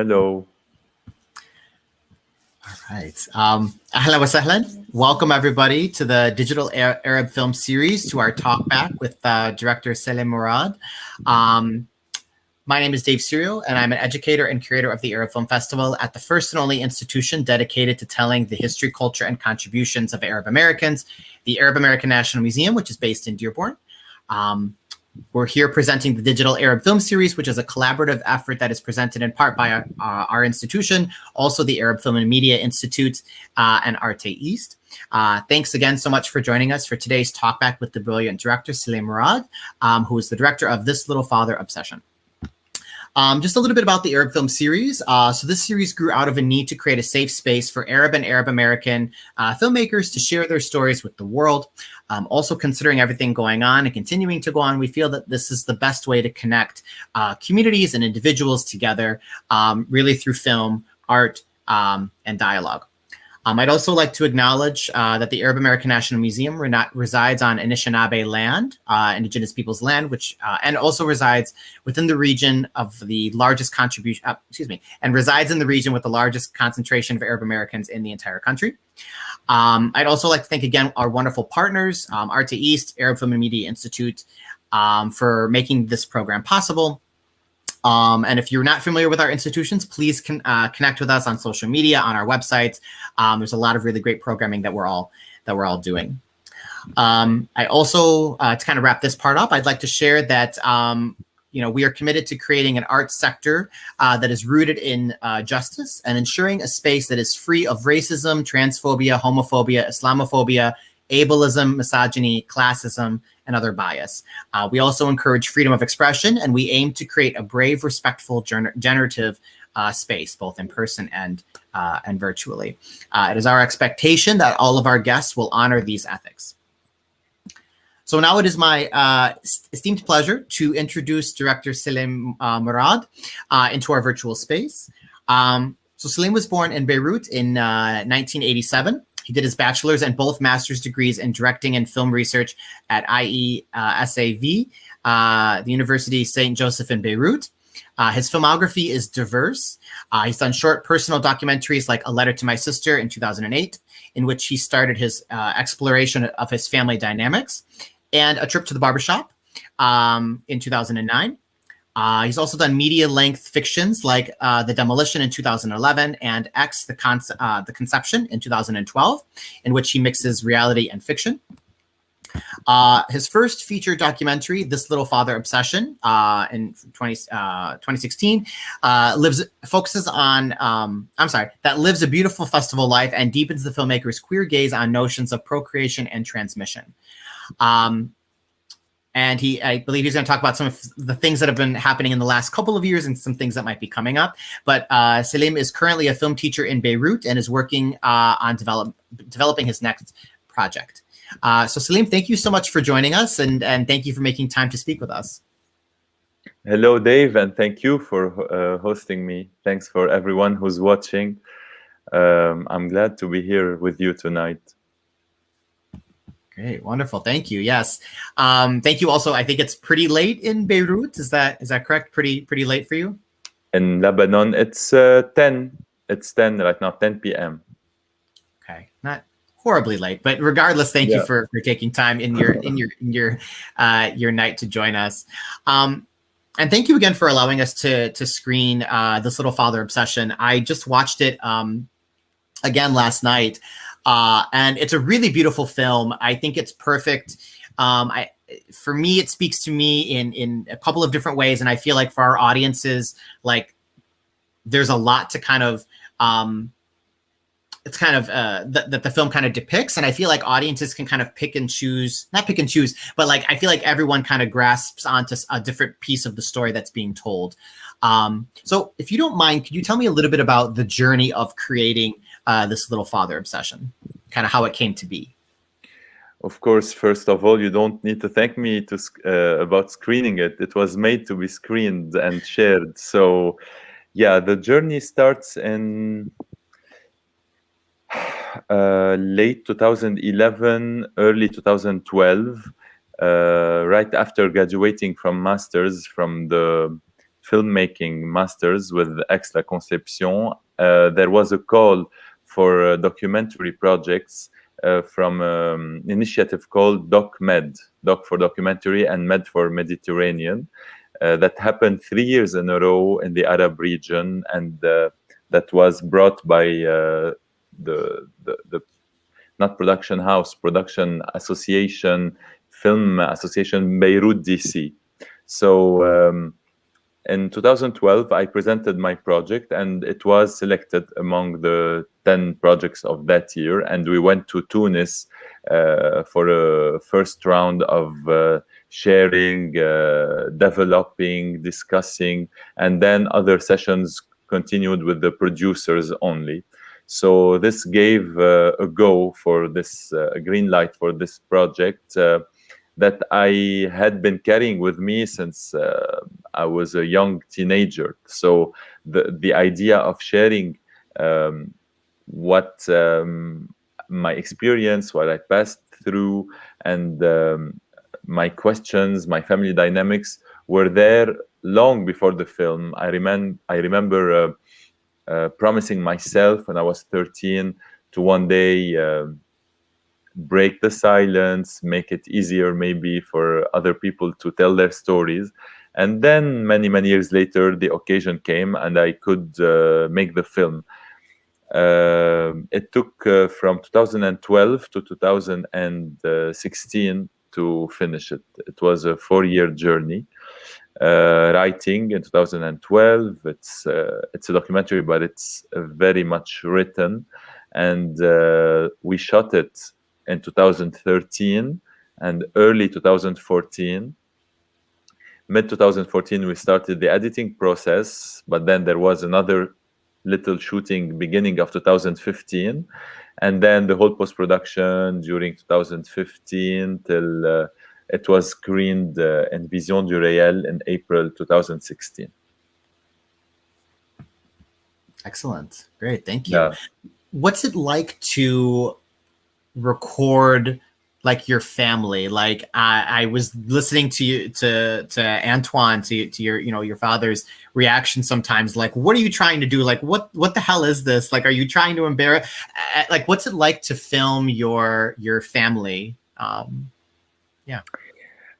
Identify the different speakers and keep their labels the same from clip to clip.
Speaker 1: Hello.
Speaker 2: All right. Ahlan wa sahlan. Welcome, everybody, to the Digital Arab Film Series, to our Talkback with director Selim Mourad. My name is Dave Serio, and I'm an educator and curator of the Arab Film Festival at the first and only institution dedicated to telling the history, culture, and contributions of Arab Americans, the Arab American National Museum, which is based in Dearborn. We're here presenting the Digital Arab Film Series, which is a collaborative effort that is presented in part by our institution, also the Arab Film and Media Institute and Arte East. Thanks again so much for joining us for today's Talkback with the brilliant director, Selim Mourad, who is the director of This Little Father Obsession. Just a little bit about the Arab Film Series. So this series grew out of a need to create a safe space for Arab and Arab American filmmakers to share their stories with the world. Also considering everything going on and continuing to go on, we feel that this is the best way to connect communities and individuals together, really through film, art, and dialogue. I'd also like to acknowledge that the Arab American National Museum resides on Anishinaabe land, indigenous people's land, which and also resides within the region of the largest contribution, and resides in the region with the largest concentration of Arab Americans in the entire country. I'd also like to thank again our wonderful partners, Arte East, Arab Film and Media Institute, for making this program possible. And if you're not familiar with our institutions, please connect with us on social media, on our website. There's a lot of really great programming that we're all doing. I also, to kind of wrap this part up, I'd like to share that we are committed to creating an arts sector that is rooted in justice and ensuring a space that is free of racism, transphobia, homophobia, Islamophobia, ableism, misogyny, classism, and other bias. We also encourage freedom of expression, and we aim to create a brave, respectful, generative space, both in person and virtually. It is our expectation that all of our guests will honor these ethics. So now it is my esteemed pleasure to introduce director Selim Mourad into our virtual space. So Selim was born in Beirut in 1987. He did his bachelor's and both master's degrees in directing and film research at IESAV, the University Saint-Joseph in Beirut. His filmography is diverse. He's done short personal documentaries like A Letter to My Sister in 2008, in which he started his exploration of his family dynamics, and A Trip to the Barbershop in 2009. He's also done media-length fictions like The Demolition in 2011 and X, The Conception in 2012, in which he mixes reality and fiction. His first feature documentary, This Little Father Obsession, in 2016, lives a beautiful festival life and deepens the filmmaker's queer gaze on notions of procreation and transmission. And I believe he's going to talk about some of the things that have been happening in the last couple of years and some things that might be coming up. But Selim is currently a film teacher in Beirut and is working on developing his next project. So Selim, thank you so much for joining us, and thank you for making time to speak with us.
Speaker 1: Hello, Dave, and thank you for hosting me. Thanks for everyone who's watching. I'm glad to be here with you tonight.
Speaker 2: Great, wonderful, thank you. Yes, thank you. Also, I think it's pretty late in Beirut. Is that correct? Pretty late for you?
Speaker 1: In Lebanon, it's 10. It's 10 right now, 10 p.m.
Speaker 2: Okay, not horribly late, but regardless, thank you for taking time in your night to join us. And thank you again for allowing us to screen This Little Father Obsession. I just watched it again last night. And it's a really beautiful film. I think it's perfect. For me, it speaks to me in a couple of different ways. And I feel like for our audiences, like there's a lot to kind of, it's kind of that the film kind of depicts. And I feel like audiences can kind of not pick and choose, but like, I feel like everyone kind of grasps onto a different piece of the story that's being told. So if you don't mind, could you tell me a little bit about the journey of creating This Little Father Obsession, kind of how it came to be?
Speaker 1: Of course, first of all, you don't need to thank me about screening it. It was made to be screened and shared. So yeah, the journey starts in late 2011, early 2012, right after graduating from master's from the filmmaking masters with Extra Conception, there was a call for documentary projects from an initiative called DocMed, Doc for Documentary and Med for Mediterranean, that happened 3 years in a row in the Arab region, and that was brought by the not production house, production association, film association, Beirut, DC. So in 2012, I presented my project, and it was selected among the 10 projects of that year. And we went to Tunis for a first round of sharing, developing, discussing, and then other sessions continued with the producers only. So this gave a go for this, a green light for this project that I had been carrying with me since I was a young teenager. So the idea of sharing what my experience, what I passed through, and my questions, my family dynamics were there long before the film. I remember promising myself when I was 13 to one day break the silence, make it easier maybe for other people to tell their stories. And then many years later, the occasion came and I could make the film. It took from 2012 to 2016 to finish it. It was a 4-year journey. Writing in 2012, it's a documentary, but it's very much written, and we shot it in 2013 and early 2014. Mid 2014 we started the editing process, but then there was another little shooting beginning of 2015, and then the whole post-production during 2015 till it was screened in Vision du Réel in April 2016.
Speaker 2: Excellent. Great. Thank you.
Speaker 1: Yeah.
Speaker 2: What's it like to record like your family? Like I was listening to you, to Antoine, to your, you know, your father's reaction sometimes, like, what are you trying to do? Like, what the hell is this? Like, are you trying to embarrass, like, what's it like to film your family? Yeah.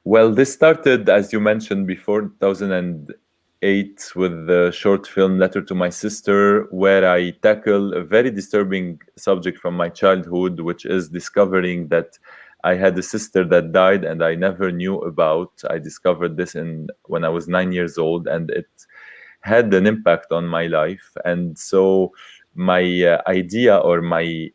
Speaker 1: Well, this started, as you mentioned before, 2008 with the short film Letter to My Sister, where I tackle a very disturbing subject from my childhood, which is discovering that I had a sister that died and I never knew about. I discovered this when I was 9 years old, and it had an impact on my life. And so my idea, or my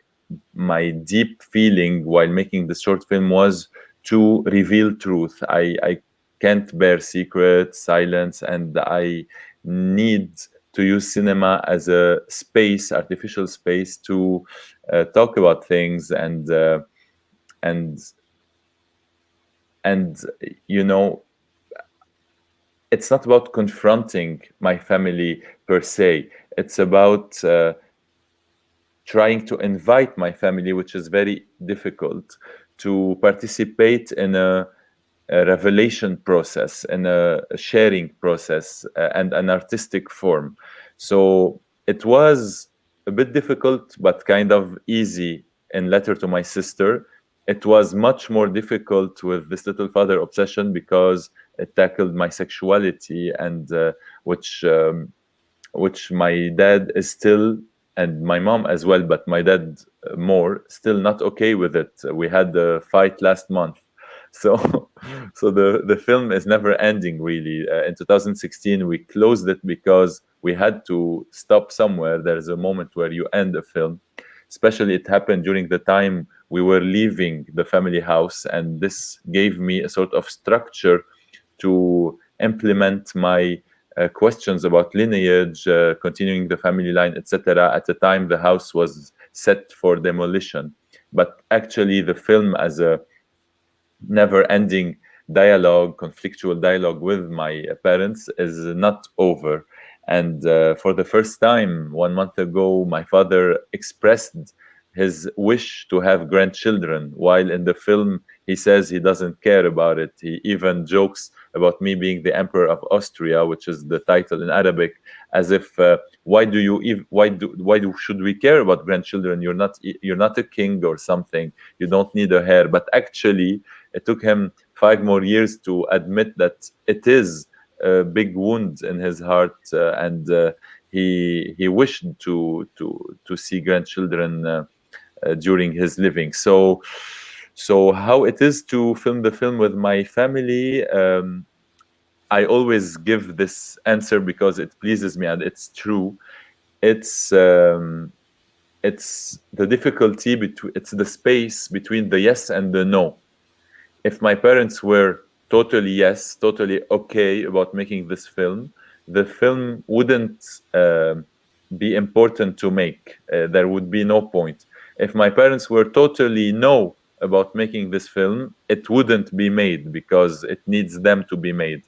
Speaker 1: deep feeling while making the short film, was to reveal truth. I can't bear secrets, silence, and I need to use cinema as a space, artificial space, to talk about things and you know, it's not about confronting my family per se. It's about trying to invite my family, which is very difficult, to participate in a revelation process, in a sharing process, and an artistic form. So it was a bit difficult, but kind of easy in Letter to My Sister. It was much more difficult with This Little Father Obsession because it tackled my sexuality, and which my dad is still, and my mom as well, but my dad more, still not okay with it. We had the fight last month. So the film is never ending, really. In 2016, we closed it because we had to stop somewhere. There's a moment where you end a film. Especially it happened during the time we were leaving the family house, and this gave me a sort of structure to implement my questions about lineage, continuing the family line, etc. At the time the house was set for demolition. But actually the film, as a never-ending dialogue, conflictual dialogue with my parents, is not over. And for the first time 1 month ago, my father expressed his wish to have grandchildren, while in the film he says he doesn't care about it. He even jokes about me being the Emperor of Austria, which is the title in Arabic, as if why should we care about grandchildren? You're not a king or something. You don't need a heir. But actually, it took him 5 more years to admit that it is a big wound in his heart, and he wished to see grandchildren during his living. So how it is to film the film with my family, I always give this answer because it pleases me and it's true. It's the difficulty between, it's the space between the yes and the no. If my parents were totally yes, totally okay about making this film, the film wouldn't be important to make. There would be no point. If my parents were totally no about making this film, it wouldn't be made because it needs them to be made.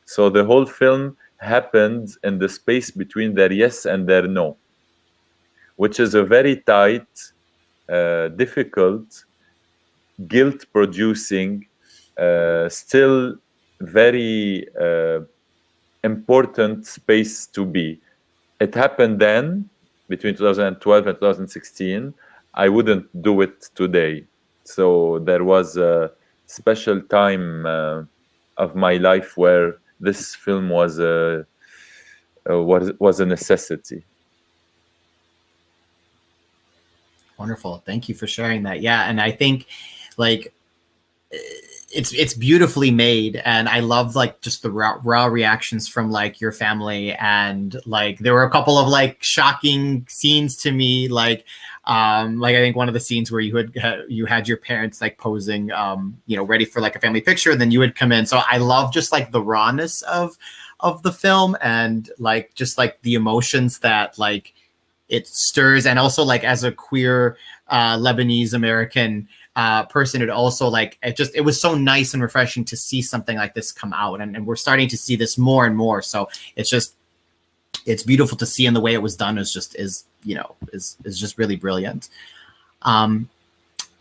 Speaker 1: So the whole film happened in the space between their yes and their no, which is a very tight, difficult, guilt-producing, still very important space to be. It happened then, between 2012 and 2016. I wouldn't do it today. So there was a special time of my life where this film was a necessity.
Speaker 2: Wonderful. Thank you for sharing that. Yeah, and I think like it's beautifully made, and I love like just the raw reactions from like your family, and like there were a couple of like shocking scenes to me, like I think one of the scenes where you had your parents like posing ready for like a family picture, and then you would come in. So I love just like the rawness of the film, and like just like the emotions that like it stirs. And also like as a queer Lebanese American person, it also like it was so nice and refreshing to see something like this come out, and we're starting to see this more and more. So it's beautiful to see, and the way it was done is just really brilliant. I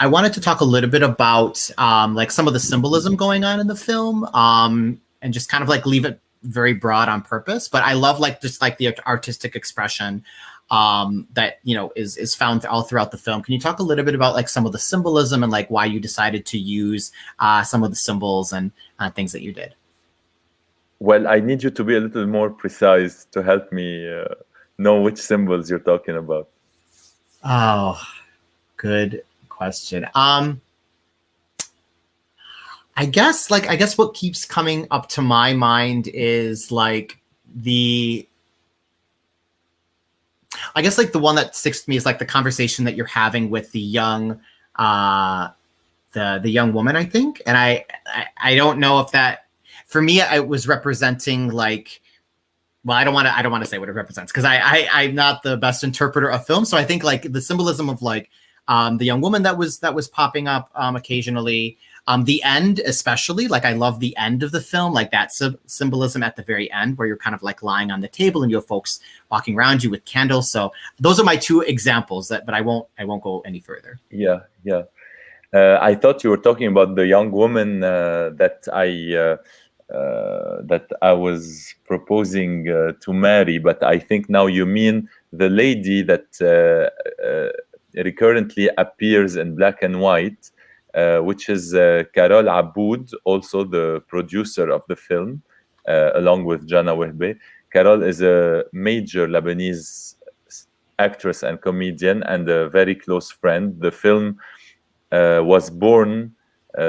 Speaker 2: wanted to talk a little bit about like some of the symbolism going on in the film, and just kind of like leave it very broad on purpose. But I love like just like the artistic expression that is found all throughout the film. Can you talk a little bit about like some of the symbolism and like why you decided to use some of the symbols and things that you did?
Speaker 1: Well, I need you to be a little more precise to help me know which symbols you're talking about.
Speaker 2: Oh, good question. I guess what keeps coming up to my mind is like the one that sticks to me is like the conversation that you're having with the young the young woman, I think. And I don't know if that, for me, it was representing like, well, I don't want to say what it represents because I'm not the best interpreter of film. So I think like the symbolism of like the young woman that was popping up occasionally, the end especially, like I love the end of the film, like that symbolism at the very end where you're kind of like lying on the table and you have folks walking around you with candles. So those are my two examples but I won't go any further.
Speaker 1: Yeah. I thought you were talking about the young woman that I was proposing to marry, but I think now you mean the lady that recurrently appears in black and white, which is Carol Aboud, also the producer of the film, along with Jana Wehbe. Carol is a major Lebanese actress and comedian and a very close friend. The film was born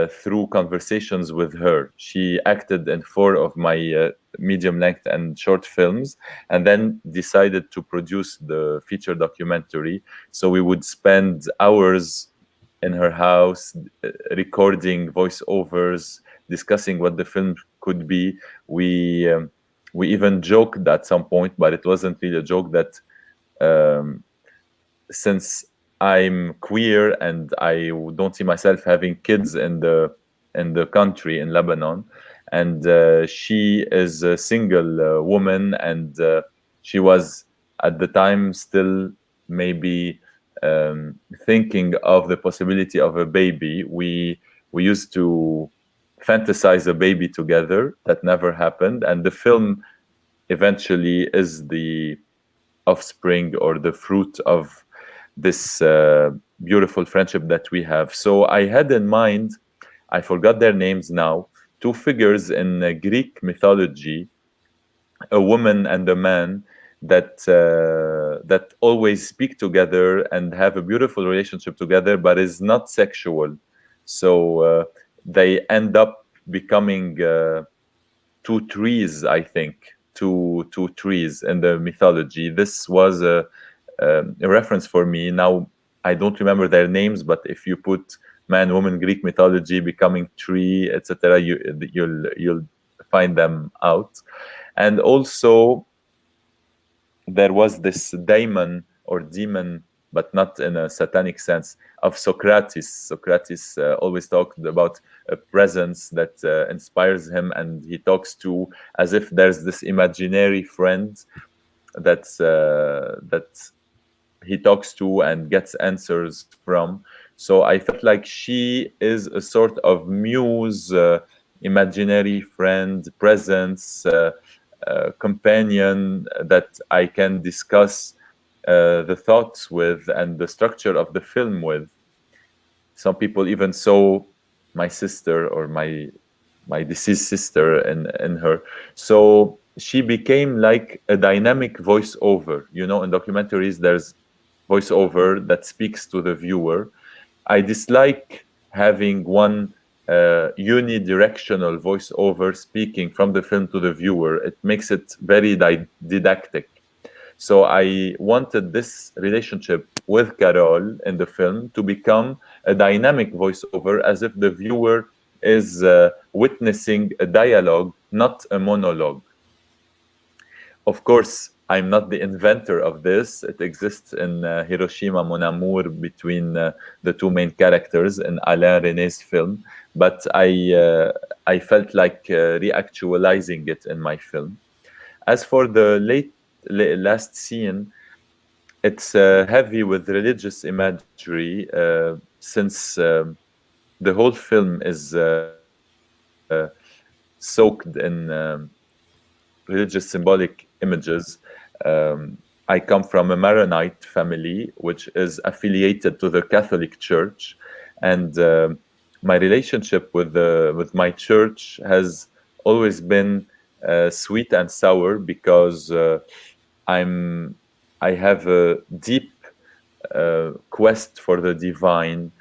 Speaker 1: through conversations with her. She acted in 4 of my medium length and short films, and then decided to produce the feature documentary. So we would spend hours in her house recording voiceovers, discussing what the film could be. We even joked at some point, but it wasn't really a joke, that since I'm queer and I don't see myself having kids in the country, in Lebanon, and she is a single woman, and she was at the time still maybe thinking of the possibility of a baby. We We used to fantasize a baby together that never happened, and the film eventually is the offspring or the fruit of this beautiful friendship that we have. So I had in mind, I forgot their names now, two figures in Greek mythology, a woman and a man that always speak together and have a beautiful relationship together, but is not sexual. So they end up becoming two trees, I think, two trees in the mythology. This was a reference for me. Now I don't remember their names, but if you put man, woman, Greek mythology, becoming tree, etc., you'll find them out. And also there was this daemon or demon, but not in a satanic sense, of Socrates. Socrates always talked about a presence that inspires him, and he talks to as if there's this imaginary friend that he talks to and gets answers from. So I felt like she is a sort of muse, imaginary friend, presence, companion that I can discuss the thoughts with and the structure of the film with. Some people even saw my sister or my deceased sister in her. So she became like a dynamic voiceover. You know, in documentaries, there's voiceover that speaks to the viewer. I dislike having one unidirectional voiceover speaking from the film to the viewer. It makes it very didactic. So I wanted this relationship with Carol in the film to become a dynamic voiceover, as if the viewer is witnessing a dialogue, not a monologue. Of course, I'm not the inventor of this. It exists in Hiroshima, Mon Amour, between the two main characters in Alain René's film. But I felt like reactualizing it in my film. As for the last scene, it's heavy with religious imagery, since the whole film is soaked in religious symbolic images. I come from a Maronite family, which is affiliated to the Catholic Church, and my relationship with my church has always been sweet and sour, because I have a deep quest for the divine,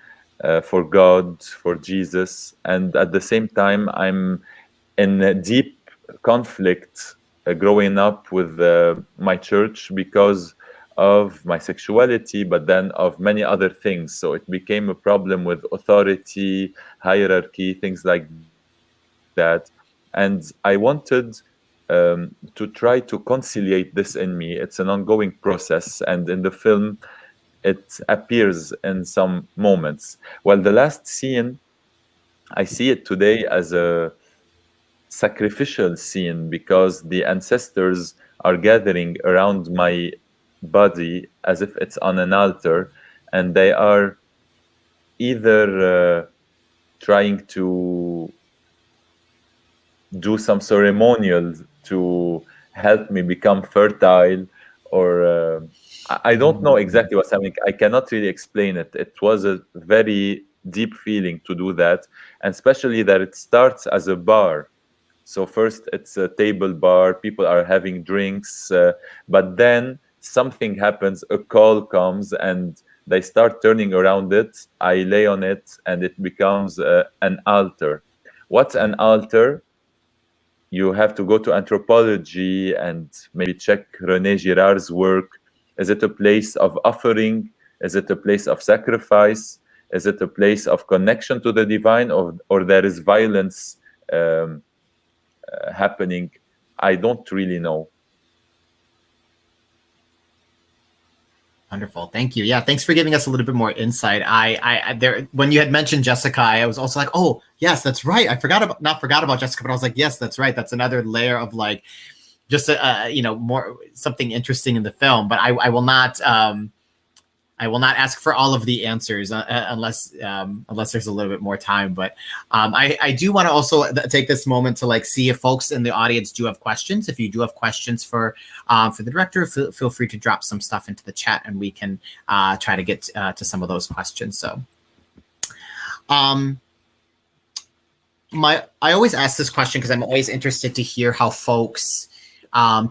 Speaker 1: for God, for Jesus, and at the same time I'm in a deep conflict growing up with my church because of my sexuality, but then of many other things. So it became a problem with authority, hierarchy, things like that. And I wanted to try to conciliate this in me. It's an ongoing process, and in the film it appears in some moments. Well, the last scene, I see it today as a sacrificial scene, because the ancestors are gathering around my body as if it's on an altar, and they are either trying to do some ceremonial to help me become fertile, or I don't know exactly what's happening. I cannot really explain it. It was a very deep feeling to do that, and especially that it starts as a bar. So first it's a table bar, people are having drinks, but then something happens, a call comes, and they start turning around it. I lay on it, and it becomes an altar. What's an altar? You have to go to anthropology and maybe check René Girard's work. Is it a place of offering? Is it a place of sacrifice? Is it a place of connection to the divine, or there is violence happening? I don't really know.
Speaker 2: Wonderful, thank you. Yeah, thanks for giving us a little bit more insight. I there, when you had mentioned Jessica, I was also like, oh yes, that's right. I forgot about Jessica, but I was like, yes, that's right. That's another layer of like just more something interesting in the film. But I will not I will not ask for all of the answers unless there's a little bit more time. But I do want to also take this moment to like see if folks in the audience do have questions. If you do have questions for the director, feel free to drop some stuff into the chat, and we can try to get to some of those questions. So, I always ask this question because I'm always interested to hear how folks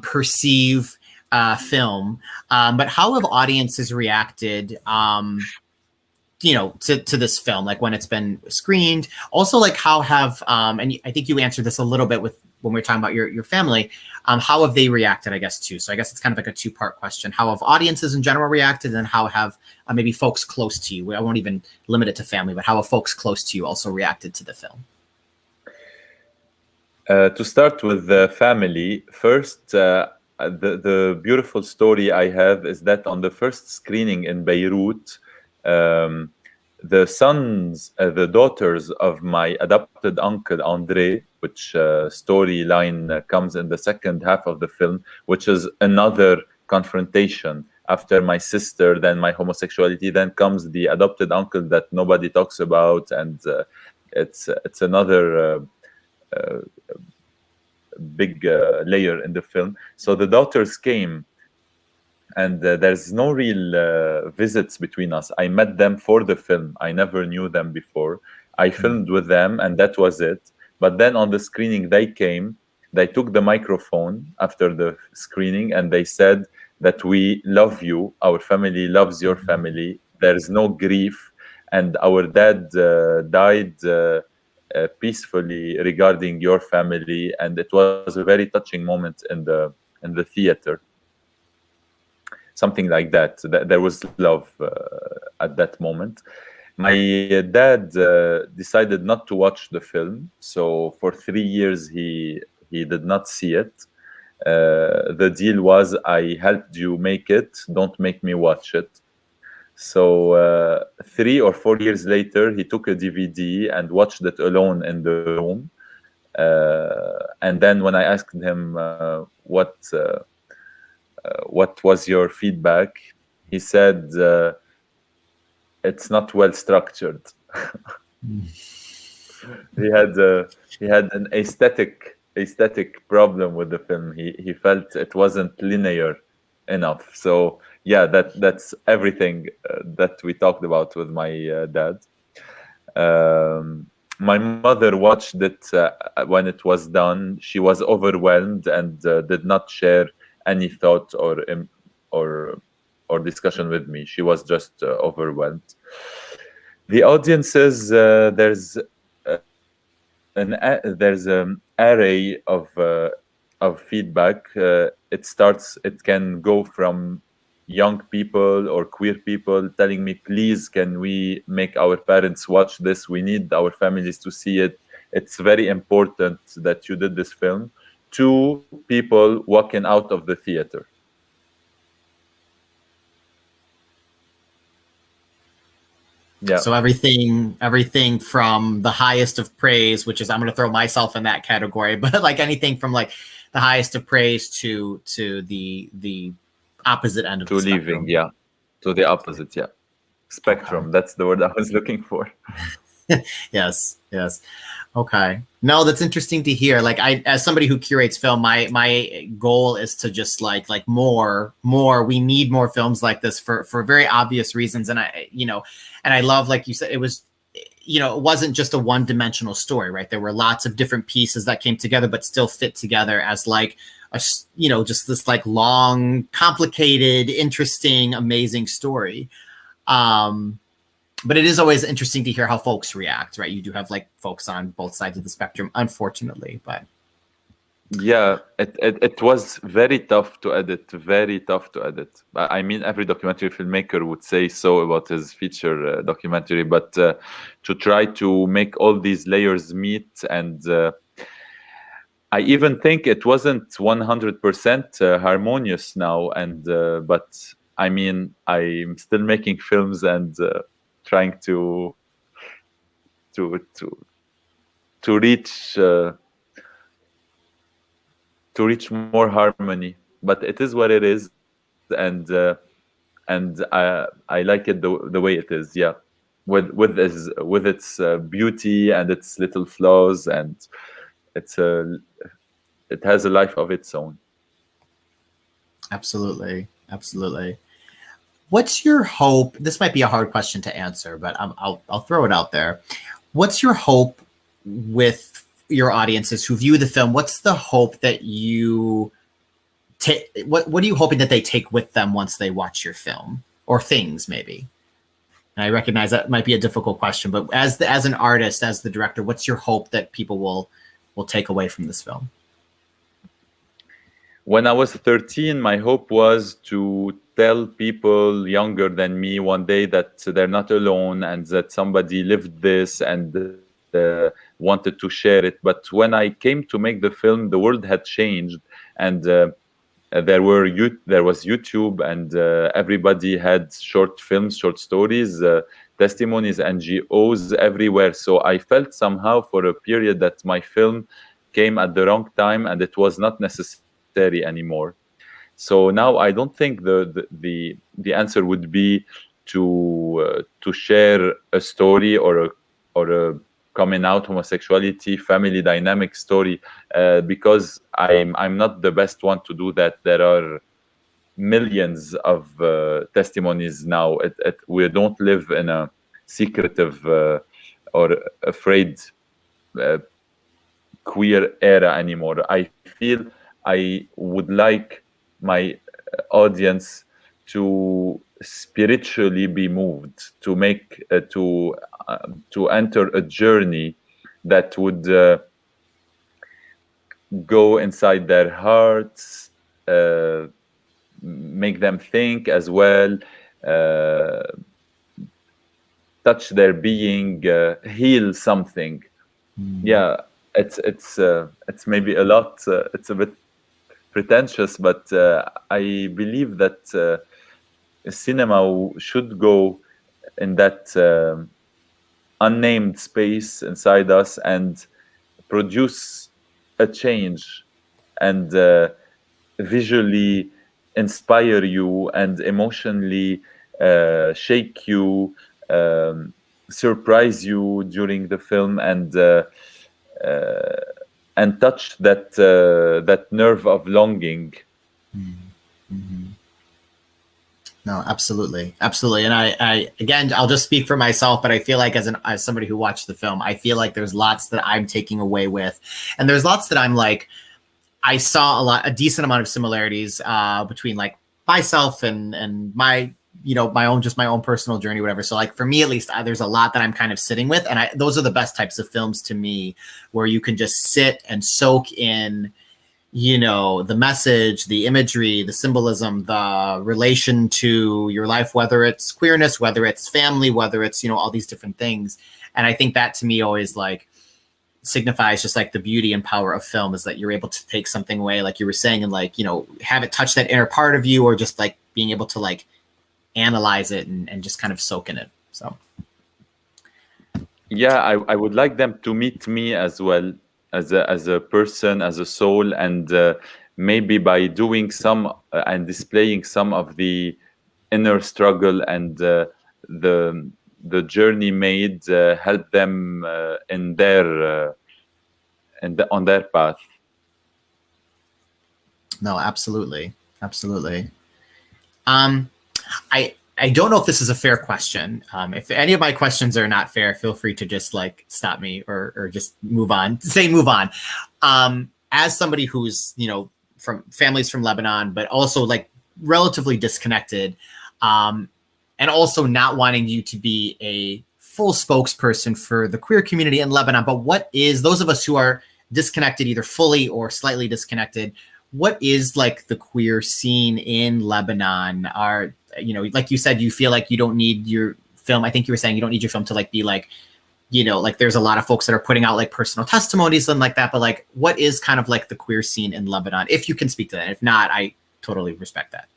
Speaker 2: perceive film, but how have audiences reacted, to this film, like when it's been screened? Also, like how have, and I think you answered this a little bit with when we were talking about your family, how have they reacted, I guess, too? So I guess it's kind of like a two-part question. How have audiences in general reacted, and how have maybe folks close to you, I won't even limit it to family, but how have folks close to you also reacted to the film?
Speaker 1: To start with the family, first, the beautiful story I have is that on the first screening in Beirut, the daughters of my adopted uncle Andre, which storyline comes in the second half of the film, which is another confrontation. After my sister, then my homosexuality, then comes the adopted uncle that nobody talks about, and it's another big layer in the film. So the daughters came, and there's no real visits between us. I met them for the film. I never knew them before. I filmed with them, and that was it. But then on the screening, they came. They took the microphone after the screening, and they said that we love you. Our family loves your family. There's no grief. And our dad died peacefully regarding your family, and it was a very touching moment in the theater. Something like that. There was love at that moment. My dad decided not to watch the film, so for 3 years he did not see it. The deal was, I helped you make it, don't make me watch it. So 3 or 4 years later, he took a DVD and watched it alone in the room. And then when I asked him what was your feedback, he said, it's not well structured. He had an aesthetic problem with the film. He felt it wasn't linear enough. So yeah, that's everything that we talked about with my dad. My mother watched it when it was done. She was overwhelmed and did not share any thought or discussion with me. She was just overwhelmed. The audiences, there's an array of feedback. It can go from young people or queer people telling me, please, can we make our parents watch this? We need our families to see it. It's very important that you did this film. To people walking out of the theater. Yeah.
Speaker 2: So everything from the highest of praise, which is, I'm going to throw myself in that category, but like anything from like the highest of praise to the opposite end of the spectrum.
Speaker 1: Leaving, yeah, to the opposite, yeah. Spectrum. Okay. That's the word I was looking for.
Speaker 2: Yes. Okay. No, that's interesting to hear. Like, as somebody who curates film, my goal is to just like more. We need more films like this for very obvious reasons. And I love, like you said, it was, it wasn't just a one-dimensional story, right? There were lots of different pieces that came together, but still fit together as like just this like long, complicated, interesting, amazing story. But it is always interesting to hear how folks react, right? You do have like folks on both sides of the spectrum, unfortunately, but
Speaker 1: yeah, it was very tough to edit. I mean, every documentary filmmaker would say so about his feature documentary, but to try to make all these layers meet, and I even think it wasn't 100% harmonious now. And but I mean, I'm still making films and trying to reach more harmony, but it is what it is. And and I like it the way it is. Yeah, with its beauty and its little flaws, and it has a life of its own.
Speaker 2: Absolutely, absolutely. What's your hope? This might be a hard question to answer, but I'll throw it out there. What's your hope with your audiences who view the film? What's the hope that you take? What are you hoping that they take with them once they watch your film, or things maybe? And I recognize that might be a difficult question, but as an artist, as the director, what's your hope that people will take away from this film?
Speaker 1: When I was 13, my hope was to tell people younger than me one day that they're not alone and that somebody lived this and wanted to share it. But when I came to make the film, the world had changed, and there was YouTube, and everybody had short films, short stories, testimonies, NGOs everywhere. So I felt somehow for a period that my film came at the wrong time and it was not necessary anymore. So now I don't think the answer would be to share a story or a coming out homosexuality family dynamic story, because I'm not the best one to do that. There are millions of testimonies now. We don't live in a secretive or afraid queer era anymore. I feel I would like my audience to spiritually be moved, to make to enter a journey that would go inside their hearts, make them think as well, touch their being, heal something. Yeah, it's maybe a lot. It's a bit pretentious, but I believe that cinema should go in that unnamed space inside us and produce a change and visually inspire you and emotionally shake you, surprise you during the film, and touch that nerve of longing.
Speaker 2: Mm-hmm. No, absolutely. And I again, I'll just speak for myself, but I feel like as somebody who watched the film, I feel like there's lots that I'm taking away with, and there's lots that I'm like, I saw a decent amount of similarities between like myself and my, my own personal journey, whatever. So like for me, at least, there's a lot that I'm kind of sitting with, and those are the best types of films to me, where you can just sit and soak in, the message, the imagery, the symbolism, the relation to your life, whether it's queerness, whether it's family, whether it's, all these different things. And I think that to me always like signifies just like the beauty and power of film, is that you're able to take something away, like you were saying, and like, have it touch that inner part of you, or just like being able to like analyze it and just kind of soak in it. So.
Speaker 1: Yeah, I would like them to meet me as well, as a person, as a soul, and maybe by doing some and displaying some of the inner struggle and the journey made, help them in their on their path.
Speaker 2: No, absolutely. I don't know if this is a fair question. If any of my questions are not fair, feel free to just like stop me or just move on. As somebody who's, from families from Lebanon, but also like relatively disconnected, and also not wanting you to be a full spokesperson for the queer community in Lebanon, but what is, those of us who are disconnected, either fully or slightly disconnected, what is like the queer scene in Lebanon? Like you said, you feel like you don't need your film. I think you were saying you don't need your film to like be like, like there's a lot of folks that are putting out like personal testimonies and like that, but like, what is kind of like the queer scene in Lebanon? If you can speak to that. If not, I totally respect that.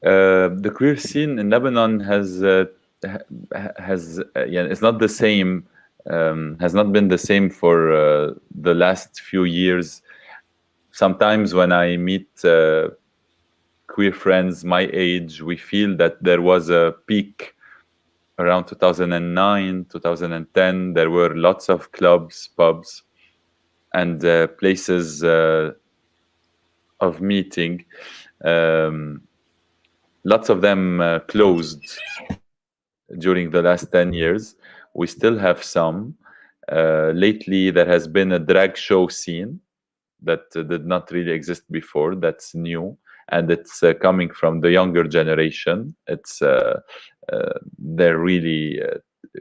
Speaker 1: The queer scene in Lebanon has it's not the same. Has not been the same for the last few years. Sometimes when I meet queer friends my age, we feel that there was a peak around 2009, 2010. There were lots of clubs, pubs, and places of meeting. Lots of them closed during the last 10 years. We still have some. Lately, there has been a drag show scene that did not really exist before. That's new, and it's coming from the younger generation. It's they're really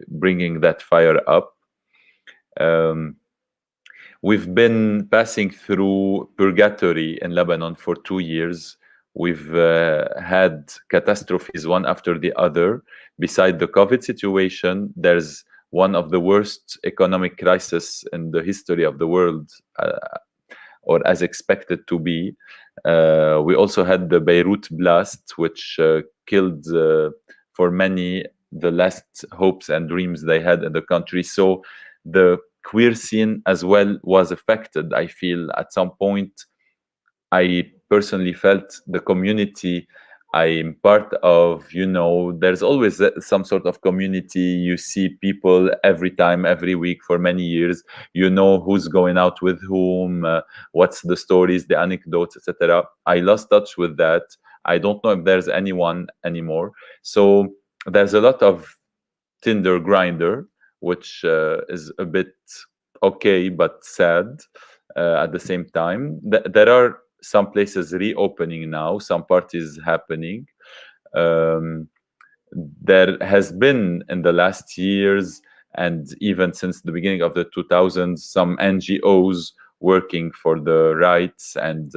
Speaker 1: bringing that fire up. We've been passing through purgatory in Lebanon for 2 years. We've had catastrophes one after the other. Beside the COVID situation, there's one of the worst economic crises in the history of the world, or as expected to be. We also had the Beirut blast, which killed for many the last hopes and dreams they had in the country. So the queer scene as well was affected. I feel at some point, I personally felt the community I'm part of, there's always some sort of community. You see people every time, every week for many years. You know who's going out with whom, what's the stories, the anecdotes, etc. I lost touch with that. I don't know if there's anyone anymore. So there's a lot of Tinder grinder, which is a bit okay, but sad at the same time. There are some places reopening now, some parties happening. There has been in the last years, and even since the beginning of the 2000s, some NGOs working for the rights and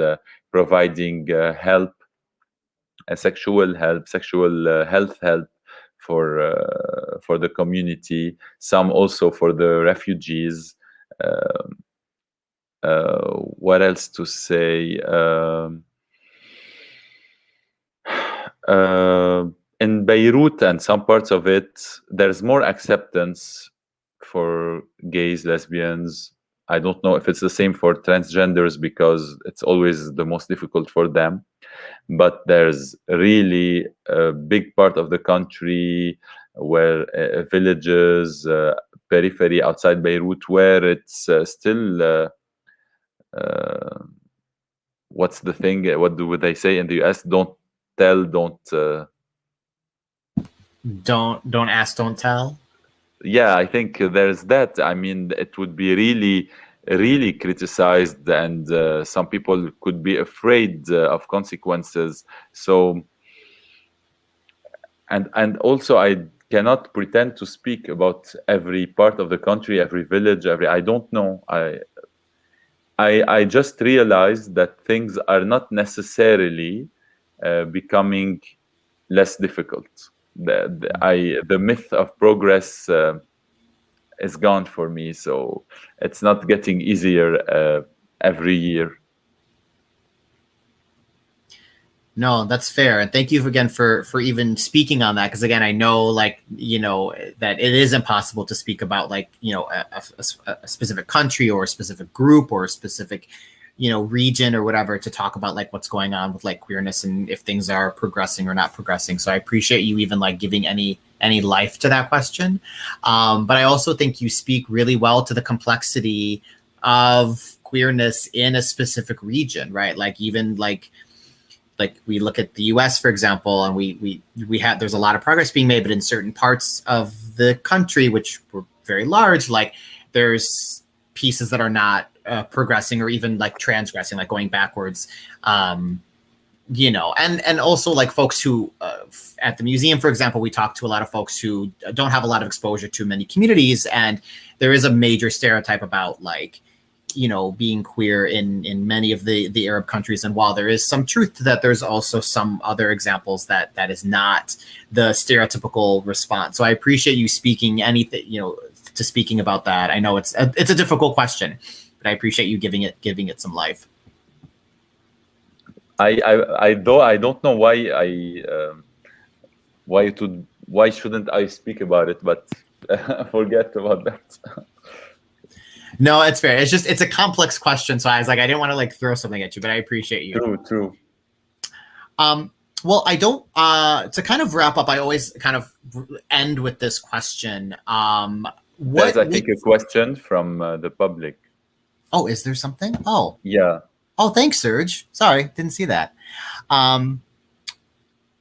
Speaker 1: providing help, sexual help, sexual health help for the community. Some also for the refugees. What else to say? In Beirut and some parts of it, there's more acceptance for gays, lesbians. I don't know if it's the same for transgenders because it's always the most difficult for them. But there's really a big part of the country where villages, periphery outside Beirut, where it's still what's the thing? What do they say in the US? Don't tell, don't
Speaker 2: ask, don't tell.
Speaker 1: Yeah, I think there's that. I mean, it would be really criticized, and some people could be afraid of consequences. So, and also, I cannot pretend to speak about every part of the country, every village, I don't know. I just realized that things are not necessarily becoming less difficult. The myth of progress is gone for me, so it's not getting easier every year.
Speaker 2: No, that's fair. And thank you again for even speaking on that. Because again, I know that it is impossible to speak about a specific country or a specific group or a specific, region or whatever to talk about what's going on with queerness and if things are progressing or not progressing. So I appreciate you even giving any life to that question. But I also think you speak really well to the complexity of queerness in a specific region, right? Even we look at the US, for example, and we have, there's a lot of progress being made, but in certain parts of the country, which were very large, there's pieces that are not progressing or even transgressing, going backwards, and also folks who at the museum, for example, we talk to a lot of folks who don't have a lot of exposure to many communities. And there is a major stereotype about being queer in many of the Arab countries. And while there is some truth to that, there's also some other examples that is not the stereotypical response. So I appreciate you speaking speaking about that. I know it's a difficult question, but I appreciate you giving it some life.
Speaker 1: I don't know why shouldn't I speak about it, but forget about that.
Speaker 2: No, it's fair. It's a complex question. So I was I didn't want to throw something at you, but I appreciate you.
Speaker 1: True.
Speaker 2: Well, I don't. To kind of wrap up, I always kind of end with this question.
Speaker 1: There's, I think, a question from the public.
Speaker 2: Oh, is there something? Oh,
Speaker 1: yeah.
Speaker 2: Oh, thanks, Serge. Sorry, didn't see that.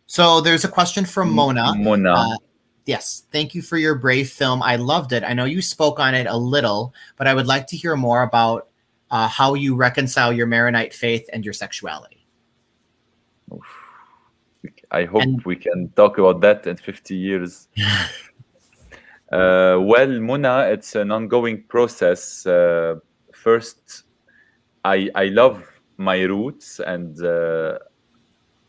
Speaker 2: So there's a question from Mona.
Speaker 1: Mona.
Speaker 2: Yes, thank you for your brave film. I loved it. I know you spoke on it a little, but I would like to hear more about how you reconcile your Maronite faith and your sexuality.
Speaker 1: I hope we can talk about that in 50 years. Well, Mona, it's an ongoing process. First, I love my roots, and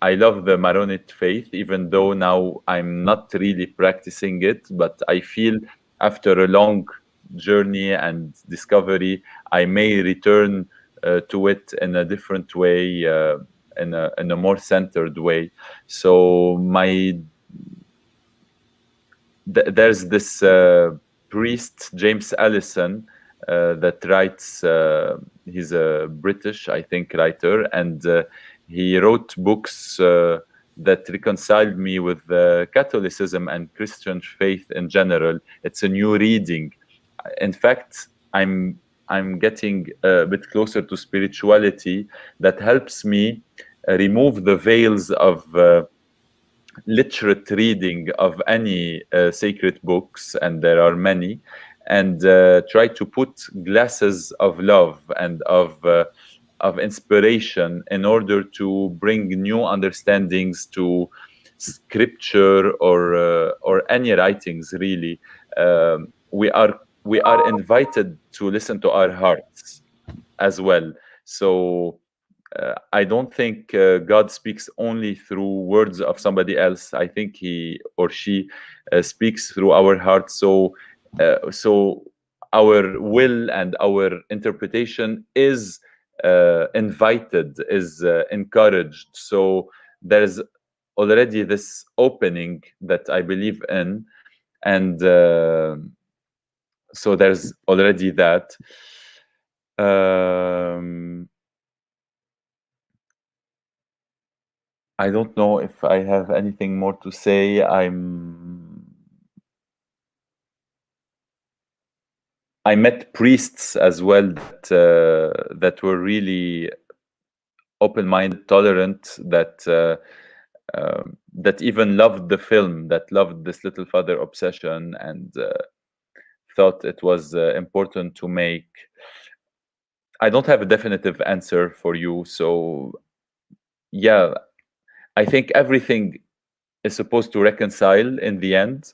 Speaker 1: I love the Maronite faith, even though now I'm not really practicing it. But I feel after a long journey and discovery, I may return to it in a different way, in a more centered way. So there's this priest, James Allison, that writes. He's a British, I think, writer, and he wrote books that reconciled me with Catholicism and Christian faith in general. It's a new reading. In fact, I'm getting a bit closer to spirituality that helps me remove the veils of literate reading of any sacred books, and there are many, and try to put glasses of love and of inspiration in order to bring new understandings to scripture or any writings. Really, we are invited to listen to our hearts as well. So I don't think God speaks only through words of somebody else. I think he or she speaks through our hearts. So our will and our interpretation is invited, is encouraged. So there's already this opening that I believe in, and so there's already that. I don't know if I have anything more to say. I met priests as well that were really open-minded, tolerant, that even loved the film, that loved this Little Father obsession, and thought it was important to make. I don't have a definitive answer for you. So yeah, I think everything is supposed to reconcile in the end.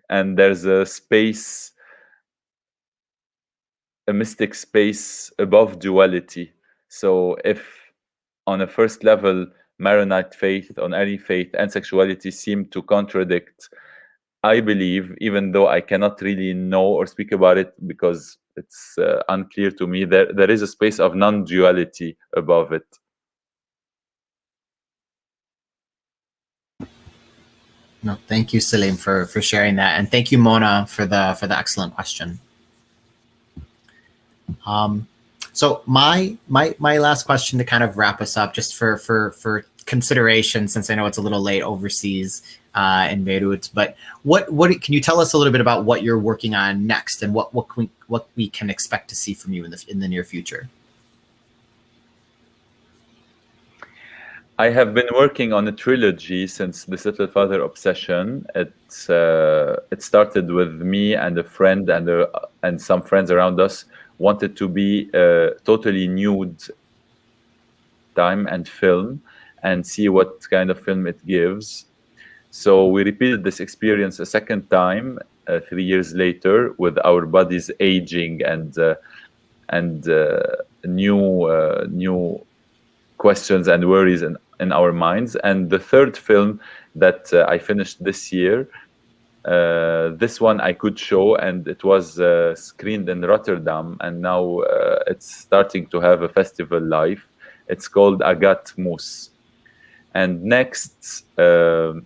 Speaker 1: And there's a space, a mystic space above duality. So if on a first level, Maronite faith, on any faith and sexuality seem to contradict, I believe, even though I cannot really know or speak about it because it's unclear to me, there is a space of non-duality above it.
Speaker 2: No, thank you, Selim, for sharing that, and thank you, Mona, for the excellent question. So my last question to kind of wrap us up, just for consideration, since I know it's a little late overseas in Beirut, but what can you tell us a little bit about what you're working on next, and what we can expect to see from you in the near future?
Speaker 1: I have been working on a trilogy since this Little Father obsession. It started with me and a friend and some friends around us wanted to be totally nude time and film and see what kind of film it gives. So we repeated this experience a second time 3 years later, with our bodies aging and new questions and worries in our minds. And the third film that I finished this year, this one I could show, and it was screened in Rotterdam, and now it's starting to have a festival life. It's called Agat Mousse. And next, for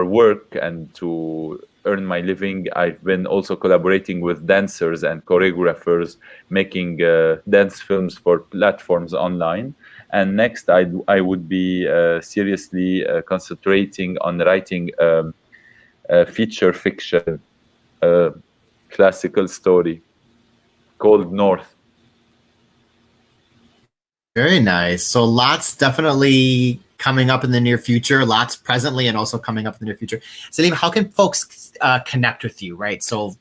Speaker 1: work and to earn my living, I've been also collaborating with dancers and choreographers, making dance films for platforms online. And next, I would be seriously concentrating on writing feature fiction, classical story called North.
Speaker 2: Very nice. So lots definitely coming up in the near future, lots presently and also coming up in the near future. Selim, how can folks connect with you, right? So,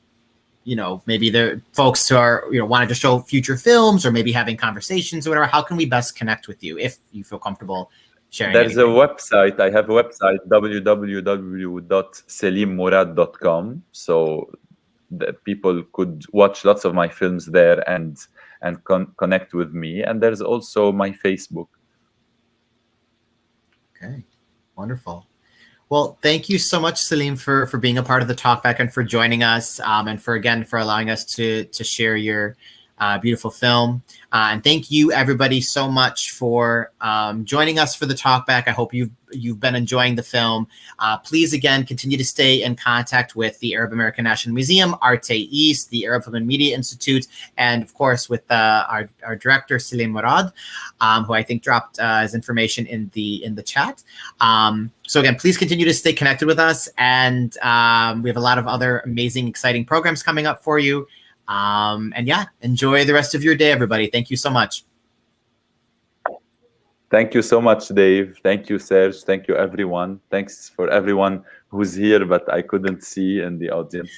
Speaker 2: you know, maybe the folks who are, you know, wanted to show future films or maybe having conversations or whatever, how can we best connect with you if you feel comfortable sharing
Speaker 1: There's
Speaker 2: anything?
Speaker 1: a website. I have a website, www.selimmourad.com. So that people could watch lots of my films there and connect with me. And there's also my Facebook.
Speaker 2: Okay, wonderful. Well, thank you so much, Selim, for being a part of the Talkback and for joining us, and for allowing us to share your beautiful film. And thank you, everybody, so much for joining us for the Talkback. I hope you've been enjoying the film. Please, again, continue to stay in contact with the Arab American National Museum, Arte East, the Arab Film and Media Institute, and of course with our director, Selim Mourad, who I think dropped his information in the chat. So again, please continue to stay connected with us, and we have a lot of other amazing, exciting programs coming up for you. And yeah, enjoy the rest of your day, everybody. Thank you so much.
Speaker 1: Thank you so much, Dave. Thank you, Serge. Thank you, everyone. Thanks for everyone who's here, but I couldn't see in the audience.